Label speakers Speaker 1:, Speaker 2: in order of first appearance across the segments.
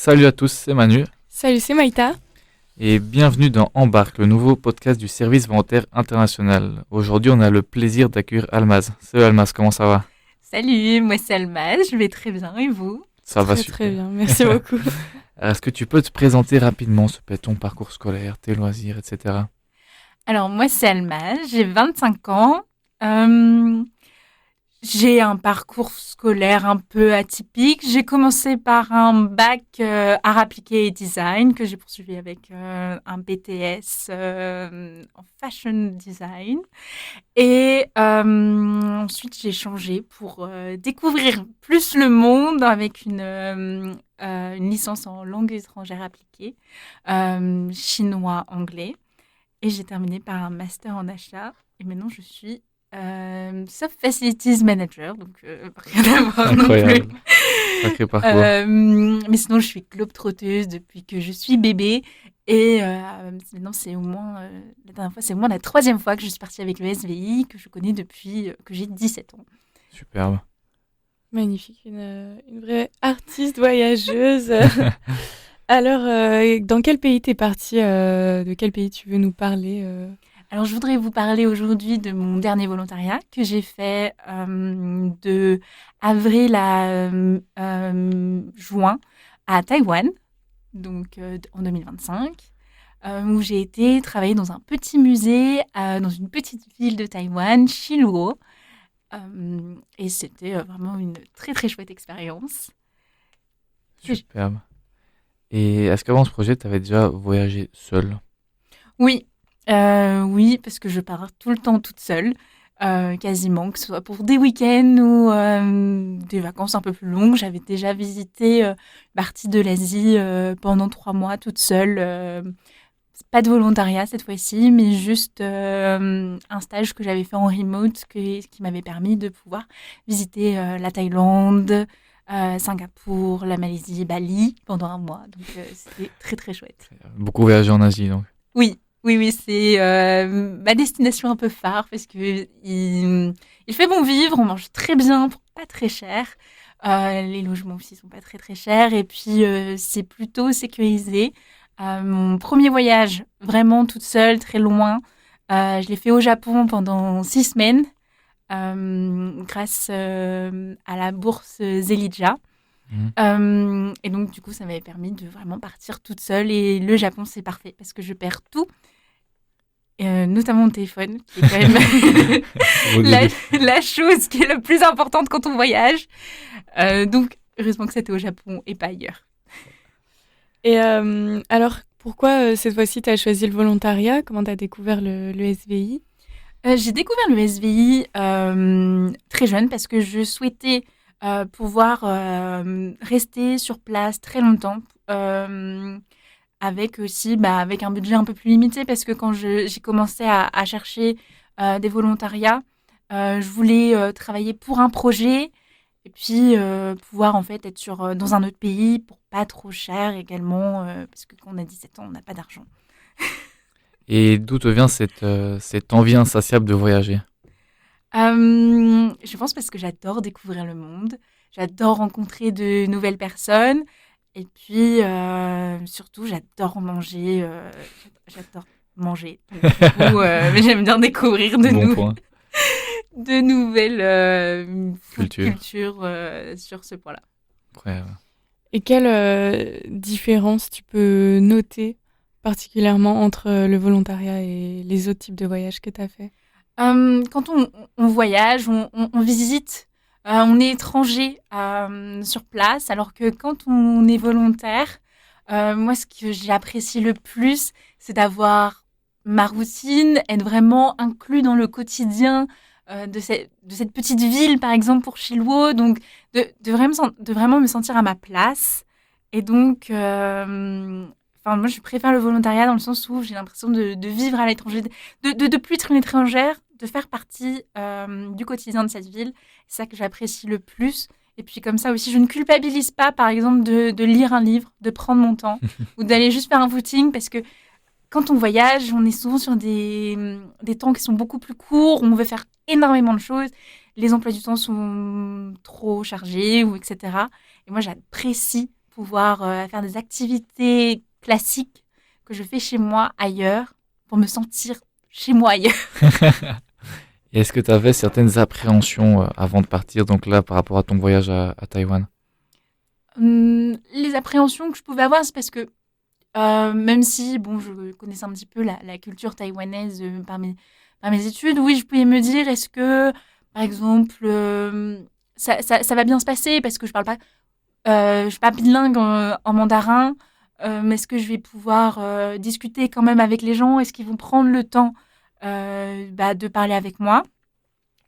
Speaker 1: Salut à tous, c'est Manu
Speaker 2: Salut, c'est Maïta.
Speaker 1: et bienvenue dans Embarque, le nouveau podcast du service volontaire international. Aujourd'hui, on a le plaisir d'accueillir Almaz. Salut Almaz, comment ça va?
Speaker 3: Salut, moi c'est Almaz, je vais très bien et vous?
Speaker 1: Ça va
Speaker 2: Très très
Speaker 1: super.
Speaker 2: bien, merci beaucoup.
Speaker 1: Alors, est-ce que tu peux te présenter rapidement, s'il te plaît, ton parcours scolaire, tes loisirs, etc.
Speaker 3: Alors moi c'est Almaz, j'ai 25 ans. Euh, j'ai un parcours scolaire un peu atypique. J'ai commencé par un bac art appliqué et design que j'ai poursuivi avec un BTS en fashion design. Et ensuite j'ai changé pour découvrir plus le monde avec une licence en langue étrangère appliquée, chinois-anglais. Et j'ai terminé par un master en achat. Et maintenant, je suis Soft Facilities Manager. Donc, rien à voir non plus.
Speaker 1: Incroyable, sacré parcours.
Speaker 3: Mais sinon, je suis globe-trotteuse depuis que je suis bébé. Et maintenant, c'est au moins, la dernière fois, c'est au moins la troisième fois que je suis partie avec le SVI, que je connais depuis que j'ai 17 ans.
Speaker 1: Superbe.
Speaker 2: Magnifique, une vraie artiste voyageuse. Alors, dans quel pays t'es partie De quel pays tu veux nous parler
Speaker 3: Alors, je voudrais vous parler aujourd'hui de mon dernier volontariat que j'ai fait de avril à juin à Taïwan, donc en 2025, où j'ai été travailler dans un petit musée dans une petite ville de Taïwan, Shiluo. Et c'était vraiment une très très chouette expérience.
Speaker 1: Superbe. Et est-ce qu'avant ce projet, tu avais déjà voyagé seul?
Speaker 3: Oui, oui, parce que je pars tout le temps toute seule, quasiment, que ce soit pour des week-ends ou des vacances un peu plus longues. J'avais déjà visité une partie de l'Asie pendant 3 mois toute seule. Pas de volontariat cette fois-ci, mais juste un stage que j'avais fait en remote qui m'avait permis de pouvoir visiter la Thaïlande, Singapour, la Malaisie, Bali pendant un mois. Donc c'était très très chouette.
Speaker 1: Beaucoup voyagé en Asie, donc.
Speaker 3: Oui, oui, oui, c'est ma destination un peu phare parce que il fait bon vivre, on mange très bien pour pas très cher. Les logements aussi sont pas très très chers et puis c'est plutôt sécurisé. Mon premier voyage, vraiment toute seule, très loin, je l'ai fait au Japon pendant 6 semaines grâce à la bourse Zelidja.
Speaker 1: Mhm.
Speaker 3: Et donc, du coup, ça m'avait permis de vraiment partir toute seule. Et le Japon, c'est parfait parce que je perds tout, notamment mon téléphone, qui est quand même
Speaker 1: Au
Speaker 3: la,
Speaker 1: début.
Speaker 3: la chose qui est la plus importante quand on voyage. Donc, heureusement que c'était au Japon et pas ailleurs.
Speaker 2: Et alors, pourquoi cette fois-ci tu as choisi le volontariat? Comment tu as découvert le SVI?
Speaker 3: J'ai découvert le SVI très jeune parce que je souhaitais pouvoir rester sur place très longtemps. Avec aussi avec un budget un peu plus limité parce que quand j'ai commencé à chercher des volontariats, je voulais travailler pour un projet et puis pouvoir en fait être dans un autre pays pour pas trop cher également parce que quand on a 17 ans, on n'a pas d'argent.
Speaker 1: Et d'où te vient cette envie insatiable de voyager?
Speaker 3: Je pense parce que j'adore découvrir le monde, j'adore rencontrer de nouvelles personnes et puis surtout j'adore manger. J'adore manger. Donc, du coup, j'aime bien découvrir
Speaker 1: Bon point.
Speaker 3: de nouvelles food
Speaker 1: Culture.
Speaker 3: cultures sur ce point-là.
Speaker 1: Incroyable.
Speaker 2: Et quelle différence tu peux noter particulièrement entre le volontariat et les autres types de voyages que tu as fait?
Speaker 3: Quand on voyage, on visite, on est étranger sur place, alors que quand on est volontaire, moi, ce que j'apprécie le plus, c'est d'avoir ma routine, être vraiment inclus dans le quotidien de cette petite ville, par exemple, pour Chilwell. Donc, de vraiment me sentir à ma place. Et donc, enfin, moi, je préfère le volontariat dans le sens où j'ai l'impression de vivre à l'étranger, de plus être une étrangère, de faire partie du quotidien de cette ville. C'est ça que j'apprécie le plus. Et puis comme ça aussi, je ne culpabilise pas, par exemple, de lire un livre, de prendre mon temps, ou d'aller juste faire un footing, parce que quand on voyage, on est souvent sur des temps qui sont beaucoup plus courts, on veut faire énormément de choses, les emplois du temps sont trop chargés, ou etc. Et moi, j'apprécie pouvoir faire des activités classiques que je fais chez moi ailleurs pour me sentir chez moi ailleurs.
Speaker 1: Et est-ce que tu avais certaines appréhensions avant de partir, donc là, par rapport à ton voyage à Taïwan?
Speaker 3: Les appréhensions que je pouvais avoir, c'est parce que même si bon, je connaissais un petit peu la culture taïwanaise par mes études, oui, je pouvais me dire, est-ce que, par exemple, ça va bien se passer parce que je suis pas bilingue en mandarin, mais est-ce que je vais pouvoir discuter quand même avec les gens? Est-ce qu'ils vont prendre le temps de parler avec moi?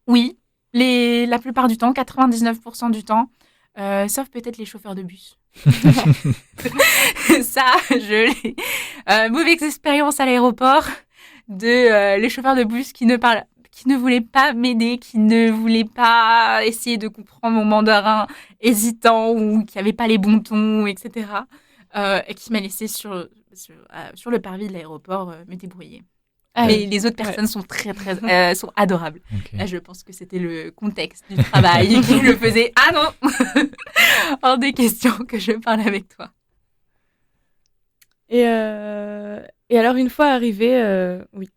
Speaker 3: Oui, la plupart du temps, 99% du temps, sauf peut-être les chauffeurs de bus. Ça, je l'ai. Mauvaise expérience à l'aéroport de les chauffeurs de bus qui ne voulaient pas m'aider, qui ne voulaient pas essayer de comprendre mon mandarin hésitant ou qui n'avaient pas les bons tons, etc. Et qui m'a laissé sur le parvis de l'aéroport me débrouiller.
Speaker 2: Ah
Speaker 3: Mais
Speaker 2: oui.
Speaker 3: les autres personnes sont sont adorables.
Speaker 1: Ok.
Speaker 3: Là, je pense que c'était le contexte du travail qui le faisait. Ah non, hors des questions que je parle avec toi.
Speaker 2: Et alors, une fois arrivé, oui.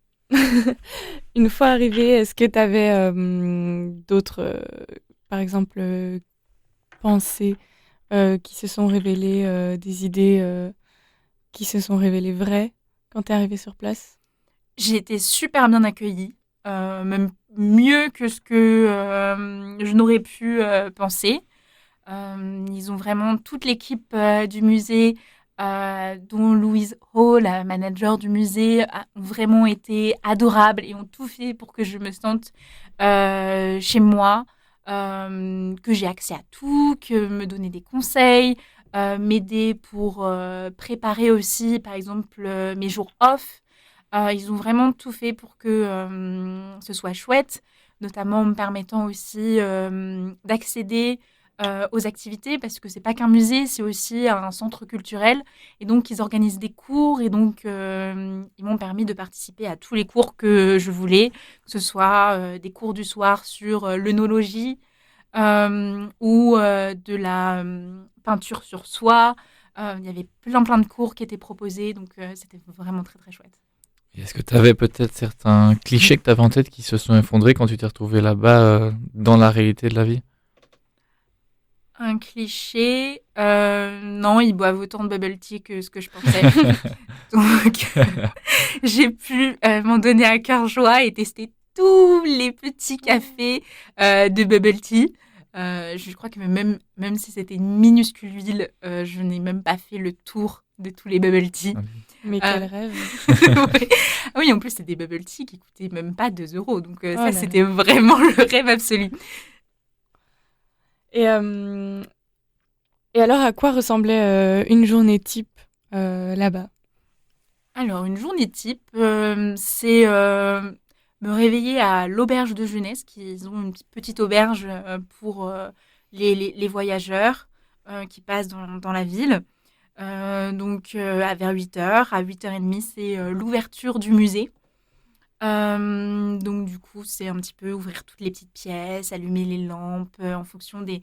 Speaker 2: Une fois arrivé, est-ce que tu avais d'autres, par exemple, pensées qui se sont révélées, des idées qui se sont révélées vraies quand tu es arrivé sur place?
Speaker 3: J'ai été super bien accueillie, même mieux que ce que je n'aurais pu penser. Ils ont vraiment toute l'équipe du musée, dont Louise Ho, la manager du musée, ont vraiment été adorables et ont tout fait pour que je me sente chez moi, que j'ai accès à tout, que me donner des conseils, m'aider pour préparer aussi, par exemple, mes jours off. Ils ont vraiment tout fait pour que ce soit chouette, notamment en me permettant aussi d'accéder aux activités, parce que c'est pas qu'un musée, c'est aussi un centre culturel. Et donc, ils organisent des cours, et donc, ils m'ont permis de participer à tous les cours que je voulais, que ce soit des cours du soir sur l'œnologie ou de la peinture sur soie. Il y avait plein de cours qui étaient proposés, donc c'était vraiment très, très chouette.
Speaker 1: Et est-ce que tu avais peut-être certains clichés que tu avais en tête qui se sont effondrés quand tu t'es retrouvé là-bas dans la réalité de la vie?
Speaker 3: Un cliché, non, ils boivent autant de bubble tea que ce que je pensais. Donc, j'ai pu m'en donner à cœur joie et tester tous les petits cafés de bubble tea. Je crois que même si c'était une minuscule ville, je n'ai même pas fait le tour de tous les bubble tea.
Speaker 2: Mais quel rêve!
Speaker 3: Ouais. Ah oui, en plus, c'était des bubble tea qui coûtaient même pas 2 €. Donc,
Speaker 2: Oh
Speaker 3: ça,
Speaker 2: là
Speaker 3: c'était vraiment le rêve absolu.
Speaker 2: Et, et alors, à quoi ressemblait une journée type là-bas?
Speaker 3: Alors, une journée type, c'est me réveiller à l'auberge de jeunesse, qu'ils ont une petite auberge pour les voyageurs qui passent dans la ville. Donc, vers 8 h, à 8 h 30, c'est l'ouverture du musée. Donc, du coup, c'est un petit peu ouvrir toutes les petites pièces, allumer les lampes en fonction des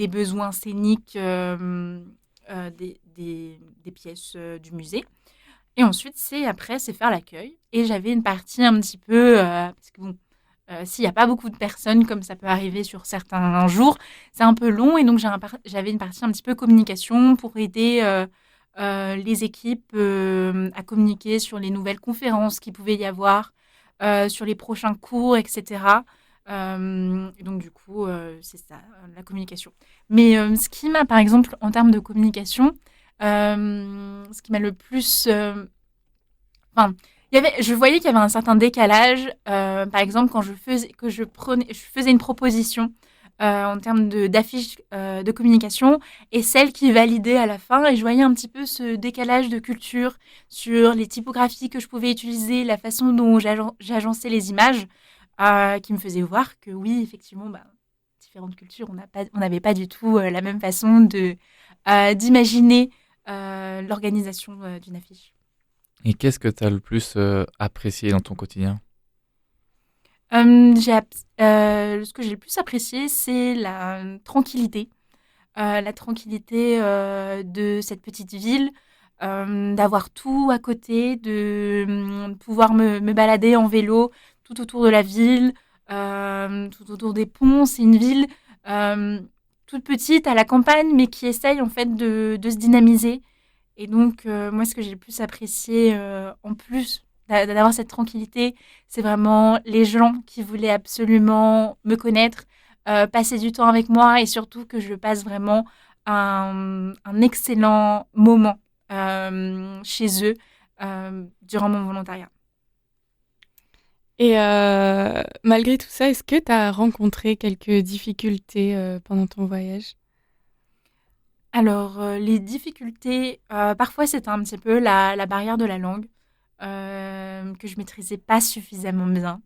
Speaker 3: besoins scéniques des pièces du musée. Et ensuite, c'est faire l'accueil. Et j'avais une partie un petit peu, parce que bon, s'il n'y a pas beaucoup de personnes, comme ça peut arriver sur certains jours, c'est un peu long. Et donc, j'avais une partie un petit peu communication pour aider les équipes à communiquer sur les nouvelles conférences qu'il pouvait y avoir, sur les prochains cours, etc. Et donc, du coup, c'est ça, la communication. Mais ce qui m'a, par exemple, en termes de communication, ce qui m'a le plus... Enfin, je voyais qu'il y avait un certain décalage. Par exemple, quand je faisais une proposition en termes d'affiche de communication et celle qui validait à la fin. Et je voyais un petit peu ce décalage de culture sur les typographies que je pouvais utiliser, la façon dont j'agençais les images, qui me faisait voir que oui, effectivement, différentes cultures, on n'avait pas du tout la même façon d'imaginer l'organisation d'une affiche.
Speaker 1: Et qu'est-ce que tu as le plus apprécié dans ton quotidien?
Speaker 3: Ce que j'ai le plus apprécié, c'est la tranquillité. la tranquillité de cette petite ville, d'avoir tout à côté, de pouvoir me balader en vélo tout autour de la ville, tout autour des ponts. C'est une ville euh, toute petite à la campagne, mais qui essaye en fait de se dynamiser. Et donc, moi, ce que j'ai le plus apprécié, en plus d'avoir cette tranquillité, c'est vraiment les gens qui voulaient absolument me connaître, passer du temps avec moi et surtout que je passe vraiment un excellent moment chez eux durant mon volontariat.
Speaker 2: Et malgré tout ça, est-ce que tu as rencontré quelques difficultés pendant ton voyage?
Speaker 3: Alors, les difficultés, parfois c'était un petit peu la barrière de la langue, que je maîtrisais pas suffisamment bien,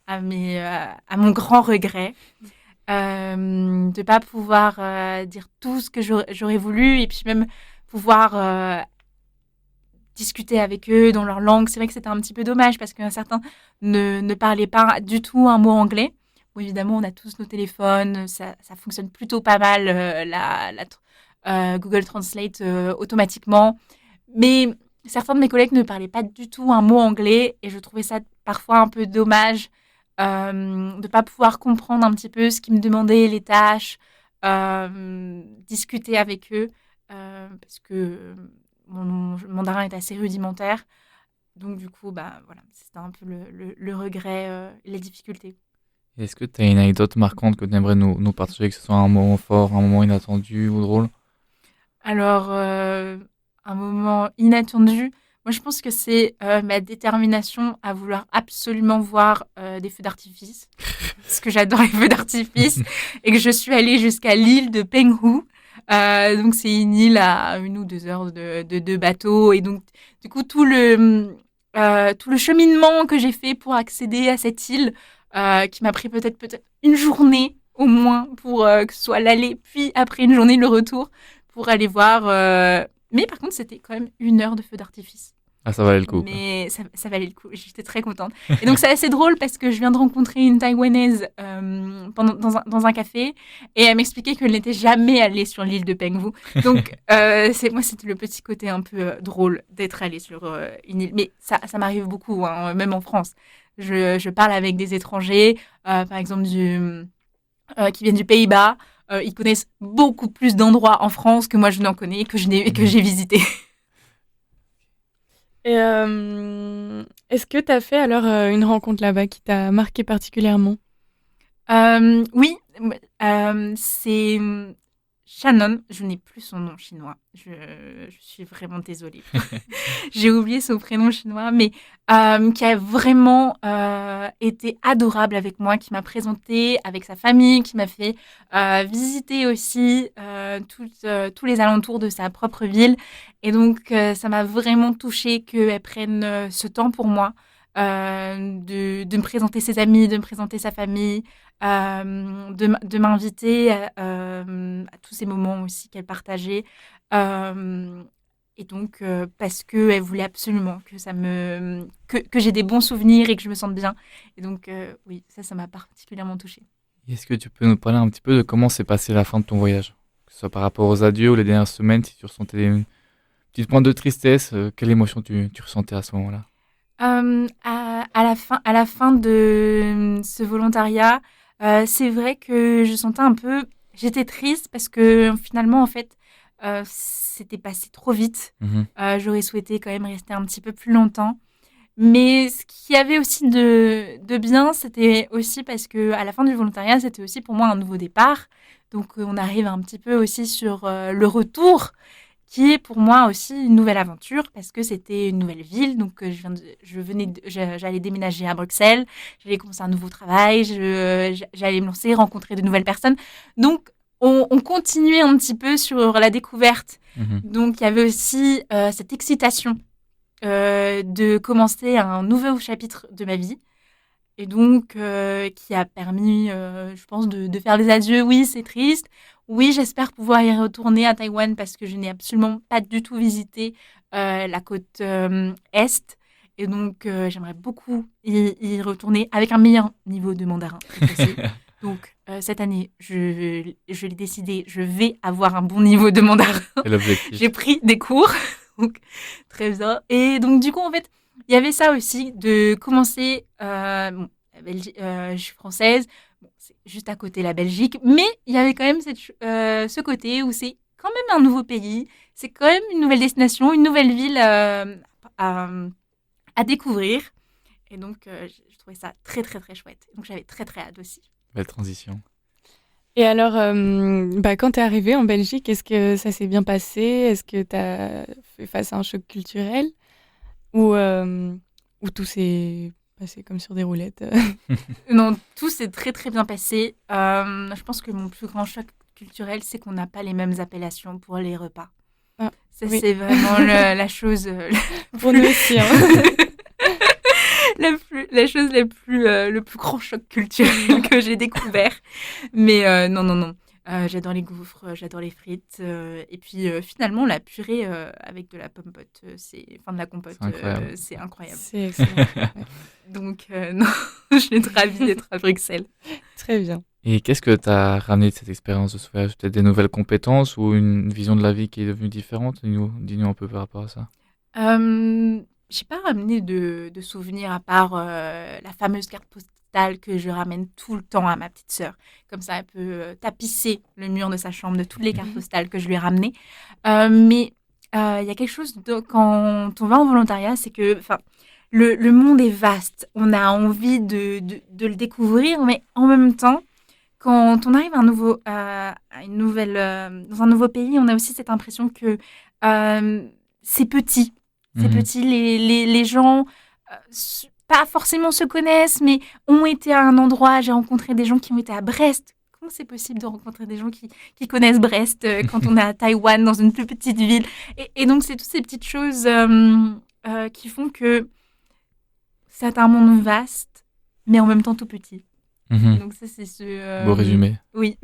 Speaker 3: à mon grand regret. De pas pouvoir dire tout ce que j'aurais voulu et puis même pouvoir discuter avec eux dans leur langue. C'est vrai que c'était un petit peu dommage parce que certains ne parlaient pas du tout un mot anglais. Bon, évidemment, on a tous nos téléphones, ça fonctionne plutôt pas mal, Google Translate automatiquement. Mais certains de mes collègues ne parlaient pas du tout un mot anglais et je trouvais ça parfois un peu dommage de ne pas pouvoir comprendre un petit peu ce qu'ils me demandaient, les tâches, discuter avec eux, parce que mon mandarin est assez rudimentaire. Donc du coup, bah, voilà, c'était un peu le regret, les difficultés.
Speaker 1: Est-ce que tu as une anecdote marquante que tu aimerais nous partager, que ce soit un moment fort, un moment inattendu ou drôle?
Speaker 3: Alors, un moment inattendu, moi je pense que c'est ma détermination à vouloir absolument voir des feux d'artifice, parce que j'adore les feux d'artifice, et que je suis allée jusqu'à l'île de Penghu. Donc c'est une île à 1 ou 2 heures de bateau, et donc du coup tout le cheminement que j'ai fait pour accéder à cette île, qui m'a pris peut-être une journée au moins pour que ce soit l'aller, puis après une journée le retour pour aller voir. Mais par contre, c'était quand même 1 heure de feu d'artifice.
Speaker 1: Ah, ça valait le coup, quoi.
Speaker 3: Mais ça valait le coup. J'étais très contente. Et donc, c'est assez drôle parce que je viens de rencontrer une Taïwanaise dans un café et elle m'expliquait qu'elle n'était jamais allée sur l'île de Penghu. Donc, moi, c'était le petit côté un peu drôle d'être allée sur une île. Mais ça m'arrive beaucoup, hein, même en France. Je parle avec des étrangers, par exemple, qui viennent du Pays-Bas. Ils connaissent beaucoup plus d'endroits en France que moi je n'en connais et que j'ai visité.
Speaker 2: Et est-ce que tu as fait alors une rencontre là-bas qui t'a marqué particulièrement?
Speaker 3: Oui, c'est Shannon. Je n'ai plus son nom chinois. Je suis vraiment désolée. J'ai oublié son prénom chinois, mais qui a vraiment été adorable avec moi, qui m'a présenté avec sa famille, qui m'a fait visiter aussi tous les alentours de sa propre ville. Et donc, ça m'a vraiment touchée qu'elle prenne ce temps pour moi, de me présenter ses amis, de me présenter sa famille, de m'inviter à tous ces moments aussi qu'elle partageait. Euh, et donc, parce qu'elle voulait absolument que j'ai des bons souvenirs et que je me sente bien. Et donc, oui, ça m'a particulièrement touchée.
Speaker 1: Est-ce que tu peux nous parler un petit peu de comment s'est passée la fin de ton voyage? Que ce soit par rapport aux adieux ou les dernières semaines, si tu ressentais une petite pointe de tristesse, quelle émotion tu ressentais à ce moment-là?
Speaker 3: À la fin de ce volontariat, c'est vrai que je sentais un peu. J'étais triste parce que finalement, en fait, c'était passé trop vite.
Speaker 1: Mhm.
Speaker 3: J'aurais souhaité quand même rester un petit peu plus longtemps. Mais ce qu'il y avait aussi de bien, c'était aussi parce que à la fin du volontariat, c'était aussi pour moi un nouveau départ. Donc, on arrive un petit peu aussi sur le retour qui est pour moi aussi une nouvelle aventure parce que c'était une nouvelle ville. Donc, j'allais déménager à Bruxelles, j'allais commencer un nouveau travail, j'allais me lancer, rencontrer de nouvelles personnes. Donc, on continuait un petit peu sur la découverte.
Speaker 1: Mhm.
Speaker 3: Donc, il y avait aussi cette excitation de commencer un nouveau chapitre de ma vie. Et donc, qui a permis, je pense, de faire des adieux. Oui, c'est triste. Oui, j'espère pouvoir y retourner à Taïwan parce que je n'ai absolument pas du tout visité la côte Est. Et donc, j'aimerais beaucoup y retourner avec un meilleur niveau de mandarin, si possible. Donc, cette année, je l'ai décidé, je vais avoir un bon niveau de mandarin.
Speaker 1: C'est l'objectif.
Speaker 3: J'ai pris des cours, donc très bien. Et donc du coup, en fait, il y avait ça aussi de commencer. Bon, je suis française, bon, c'est juste à côté la Belgique, mais il y avait quand même ce côté où c'est quand même un nouveau pays, c'est quand même une nouvelle destination, une nouvelle ville à, à découvrir. Et donc, je trouvais ça très, très, très chouette. Donc, j'avais très, très hâte aussi.
Speaker 1: Belle transition.
Speaker 2: Et alors, quand tu es arrivée en Belgique, est-ce que ça s'est bien passé? Est-ce que tu as fait face à un choc culturel? Ou tout s'est passé comme sur des roulettes?
Speaker 3: Non, tout s'est très, très bien passé. Je pense que mon plus grand choc culturel, c'est qu'on n'a pas les mêmes appellations pour les repas.
Speaker 2: Ah,
Speaker 3: Ça,
Speaker 2: oui.
Speaker 3: c'est vraiment la chose
Speaker 2: Pour nous aussi, hein.
Speaker 3: la chose le plus grand choc culturel que j'ai découvert. Mais non, non, non. J'adore les gaufres, j'adore les frites. Et puis finalement, la purée avec de la compote, enfin de la compote,
Speaker 1: C'est incroyable.
Speaker 3: c'est incroyable.
Speaker 2: C'est excellent. Ouais.
Speaker 3: Donc non, je suis ravie d'être à Bruxelles.
Speaker 2: Très bien.
Speaker 1: Et qu'est-ce que tu as ramené de cette expérience de ce voyage? Peut-être des nouvelles compétences ou une vision de la vie qui est devenue différente? Dis-nous un peu par rapport à ça.
Speaker 3: J'ai pas ramené de souvenirs à part la fameuse carte postale que je ramène tout le temps à ma petite sœur. Comme ça, elle peut tapisser le mur de sa chambre de toutes les cartes postales que je lui ai ramenées. Mais il y a quelque chose quand on va en volontariat, c'est que le monde est vaste. On a envie de le découvrir, mais en même temps, quand on arrive dans un nouveau pays, on a aussi cette impression que c'est petit. C'est
Speaker 1: Mhm.
Speaker 3: petit. Les gens, pas forcément se connaissent, mais ont été à un endroit. J'ai rencontré des gens qui ont été à Brest. Comment c'est possible de rencontrer des gens qui connaissent Brest quand on est à Taïwan, dans une plus petite ville? Et donc, c'est toutes ces petites choses qui font que c'est un monde vaste, mais en même temps tout petit.
Speaker 1: Mhm.
Speaker 3: Donc ça, c'est
Speaker 1: Beau résumé.
Speaker 3: Oui.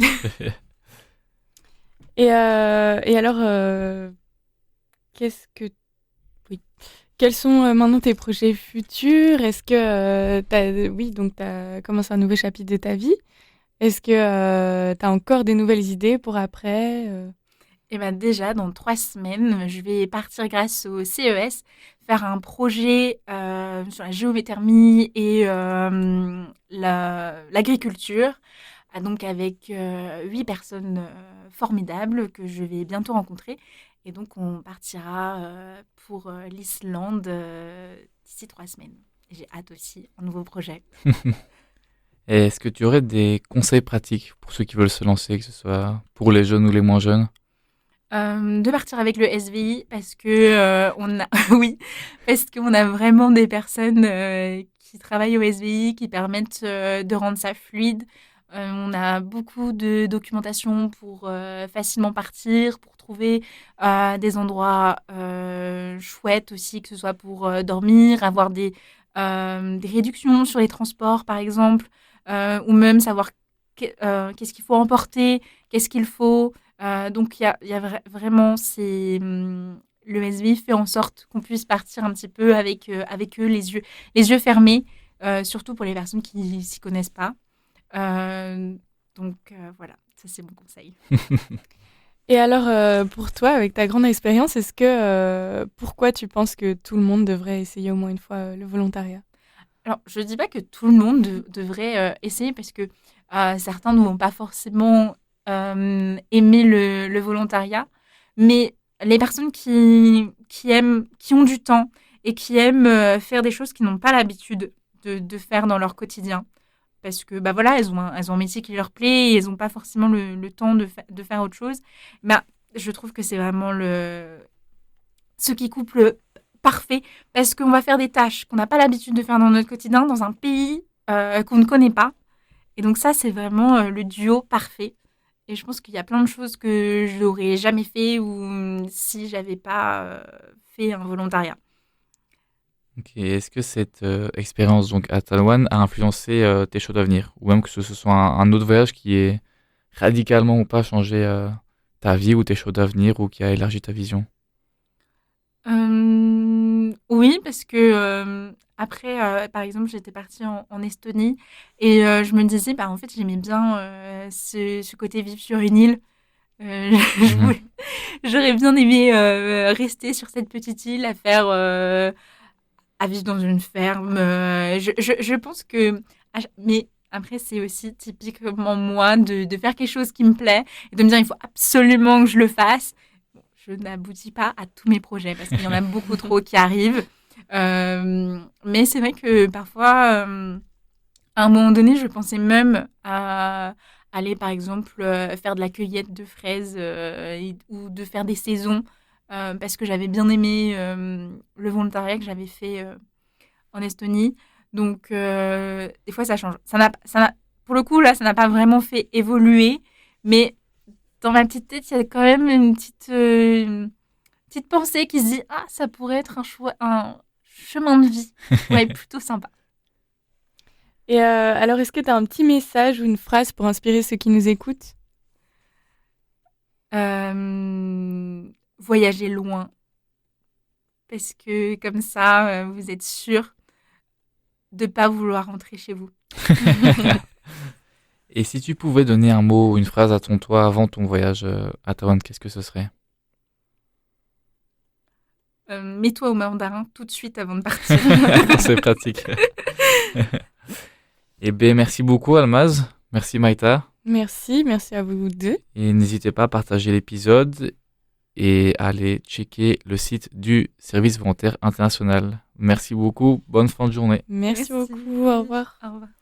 Speaker 2: Et alors, qu'est-ce que... Oui. Quels sont maintenant tes projets futurs? Est-ce que oui, donc tu as commencé un nouveau chapitre de ta vie. Est-ce que tu as encore des nouvelles idées pour après?
Speaker 3: Et ben déjà, dans 3 semaines, je vais partir grâce au CES faire un projet sur la géothermie et l'agriculture. Donc avec 8 personnes formidables que je vais bientôt rencontrer. Et donc on partira pour l'Islande d'ici 3 semaines. Et j'ai hâte aussi, un nouveau projet.
Speaker 1: Et est-ce que tu aurais des conseils pratiques pour ceux qui veulent se lancer, que ce soit pour les jeunes ou les moins jeunes?
Speaker 3: De partir avec le SVI parce que on a oui, parce qu'on a vraiment des personnes qui travaillent au SVI qui permettent de rendre ça fluide. On a beaucoup de documentation pour facilement partir, pour trouver des endroits chouettes aussi, que ce soit pour dormir, avoir des réductions sur les transports par exemple, ou même savoir qu'est-ce qu'il faut emporter, qu'est-ce qu'il faut. Donc, il y a vraiment, le SVI fait en sorte qu'on puisse partir un petit peu avec eux, les yeux fermés, surtout pour les personnes qui ne s'y connaissent pas. Donc, voilà, ça c'est mon conseil.
Speaker 2: Et alors, pour toi, avec ta grande expérience, pourquoi tu penses que tout le monde devrait essayer au moins une fois le volontariat?
Speaker 3: Alors, je ne dis pas que tout le monde devrait essayer parce que certains ne vont pas forcément aimer le volontariat, mais les personnes qui aiment, qui ont du temps et qui aiment faire des choses qu'ils n'ont pas l'habitude de faire dans leur quotidien, parce que bah voilà, elles ont un métier qui leur plaît et elles n'ont pas forcément le temps de faire autre chose. Bah, je trouve que c'est vraiment ce qui couple parfait, parce qu'on va faire des tâches qu'on n'a pas l'habitude de faire dans notre quotidien, dans un pays qu'on ne connaît pas. Et donc ça, c'est vraiment le duo parfait. Et je pense qu'il y a plein de choses que je n'aurais jamais fait ou si j'avais pas fait un volontariat.
Speaker 1: Ok. Est-ce que cette expérience donc à Taïwan a influencé tes choix d'avenir? Ou même que ce soit un autre voyage qui ait radicalement ou pas changé ta vie ou tes choix d'avenir ou qui a élargi ta vision?
Speaker 3: Oui, parce que après, par exemple, j'étais partie en Estonie et je me disais, en fait, j'aimais bien ce côté vivre sur une île. Je
Speaker 1: Mhm.
Speaker 3: voulais- J'aurais bien aimé rester sur cette petite île à vivre dans une ferme. Je pense que... Mais après, c'est aussi typiquement moi de faire quelque chose qui me plaît et de me dire, il faut absolument que je le fasse. Bon, je n'aboutis pas à tous mes projets parce qu'il y en a beaucoup trop qui arrivent. Mais c'est vrai que parfois, à un moment donné, je pensais même à aller, par exemple, faire de la cueillette de fraises ou de faire des saisons parce que j'avais bien aimé le volontariat que j'avais fait en Estonie. Donc, des fois, ça change. Pour le coup, là, ça n'a pas vraiment fait évoluer, mais dans ma petite tête, il y a quand même une petite pensée qui se dit, ah, ça pourrait être un chemin de vie qui pourrait être plutôt sympa.
Speaker 2: Et alors, est-ce que tu as un petit message ou une phrase pour inspirer ceux qui nous écoutent?
Speaker 3: Voyager loin, parce que comme ça, vous êtes sûr de pas vouloir rentrer chez vous.
Speaker 1: Et si tu pouvais donner un mot ou une phrase à ton toi avant ton voyage à Taïwan, qu'est-ce que ce serait?
Speaker 3: Mets-toi au mandarin tout de suite avant de partir.
Speaker 1: C'est pratique. Eh bien, merci beaucoup, Almaz. Merci, Maïta.
Speaker 2: Merci à vous deux.
Speaker 1: Et n'hésitez pas à partager l'épisode et à aller checker le site du Service volontaire international. Merci beaucoup. Bonne fin de journée.
Speaker 2: Merci beaucoup. Au revoir.
Speaker 3: Au revoir.